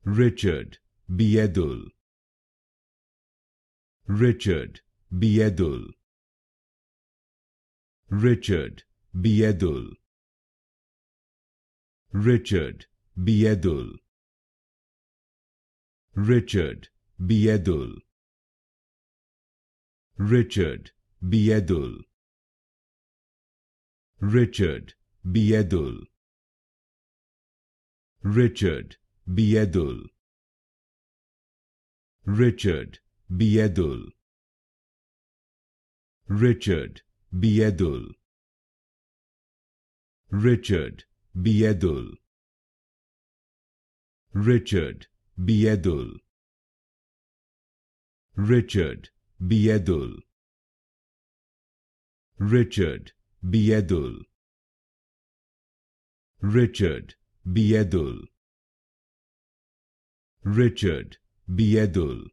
Richard, Biedul. Richard, Biedul. Richard, Biedul. Richard, Biedul. Richard, Biedul. Richard, Biedul. Richard, Biedul. Richard, Biedul. Richard, Biedul. Richard, Biedul. Richard, Biedul. Richard, Biedul. Richard, Biedul. Richard, Biedul. Richard, Biedul. Richard, Biedul.